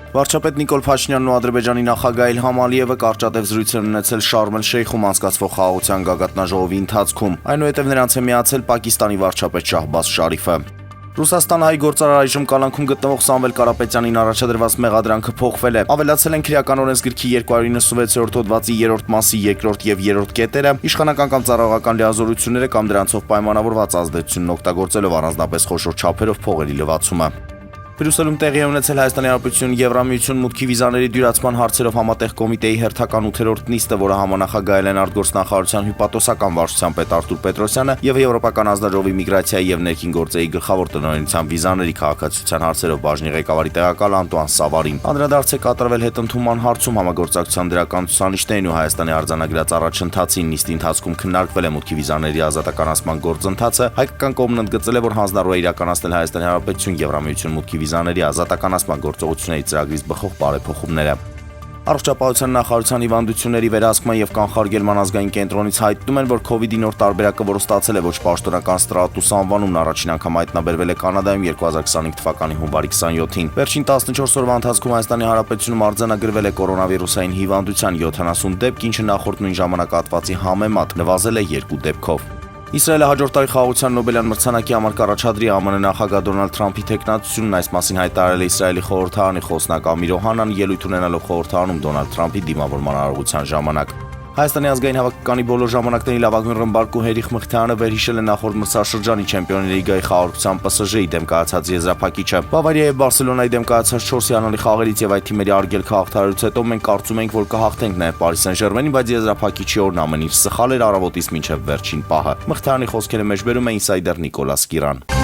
Վարչապետ Նիկոլ Փաշինյանն ու Ադրբեջանի նախագահ Իլհամ Ալիևը կարճատև զրույցներ ունեցել Շարմ էլ-Շեյխում անցկացվող խաղաղության գագաթնաժողովի ընթացքում, այնուհետև նրանց է միացել Պակիստանի վարչապետ Շահբազ Շարիֆը։ Ռուսաստան-հայ գործարար այժմ կալանքում գտնվող Սամվել Կարապետյանին առաջադրված մեղադրանքը փոխվել է։ Ավելացել են քրեական օրենսգրքի 296-րդ հոդվածի 3-րդ մասի 2-րդ եւ 3-րդ կետերը, իշխանական կամ ծառայողական լիազորությունները կամ դրանցով պայմանավորված ազդեցությունն օգտագործելով առանձնապես խոշոր չափերով փողերի լվացումը։ Բրյուսելում տեղի է ունեցել Հայաստանի Հանրապետություն Եվրամիություն մուտքի վիզաների դյուրացման հարցերով համատեղ կոմիտեի հերթական 8-րդ նիստը, որը համանախագահել են արտգործնախարարության հյուպատոսական վարչության պետ Արտուր Պետրոսյանը եւ Եվրոպական ազդաժողովի միգրացիայի եւ ներքին գործերի գլխավոր տնօրինության վիզաների քաղաքացիության հարցերով բաժնի ղեկավարի տեղակալ Անտուան Սավարին։ Անդրադարձ է կատարվել հետընդունման հարցում համագործակցության դրական ցուցանիշներին ու Հայաստանի արձանագրած առաջընթացին։ Նիստի ընթացքում քննարկվել է մուտքի վիզաների ազատականացման գործընթացը։ Հայկական կողմն ընդգծել է, որ հանձնառու է իրականացնել Հայաստանի Հանրապետություն Եվրամիություն մուտքի վիզաների ազատականացման գործողությունների ծրագրից բխող բարեփոխումները։ Առողջապահության նախարարության հիվանդությունների վերահսկման եւ կանխարգելման ազգային կենտրոնից հայտնում են, որ COVID-ի նոր տարբերակը, որը ստացել է ոչ պաշտոնական ստրատուս անվանումն, առաջին անգամ հայտնաբերվել է Կանադայում 2025 թվականի հունվարի 27-ին։ Վերջին 14 օրվա ընթացքում Հայաստանի Հանրապետությունում արձանագրվել է կորոնավիրուսային հիվանդության 70 դեպք, ինչը նախորդ նույն ժամանակահատվածի համեմատ նվազել է 2 դեպքով։ Իսրայելը հաջորդ տարի խաղաղության Նոբելյան մրցանակի համար կառաջադրի ԱՄՆ նախագահ Դոնալդ Թրամփի թեկնածությունն, այս մասին հայտարարել է Իսրայելի խորհրդարանի խոսնակ Ամիր Օհանան, ելույթ ունենալով խորհրդարանում Դոնալդ Թրամփի դիմավորման արարողության ժամանակ։ Հայաստանի ազգային հավաքականի բոլոր ժամանակների լավագույն ռմբարկու Հերիխ Մխիթարյանը վերհիշել է նախորդ մրցաշրջանի Չեմպիոնների լիգայի խաղաղության ՊՍԺ-ի դեմ կայացած եզրափակիչը։ Բավարիայի եւ Բարսելոնայի դեմ կայացած 4 հիանալի խաղերից եւ այդ թիմերի արգել քաղաքթարերից հետո մենք կարծում ենք, որ կհաղթենք նաեւ Պարիս Սեն-Ժերմենին, բայց եզրափակիչի օրն ամեն ինչ սխալ էր առավոտից մինչեւ վերջին պահը։ Մխիթարյանի խոսքերը մեջբերում է ինսայդեր Նիկոլաս Կիրան։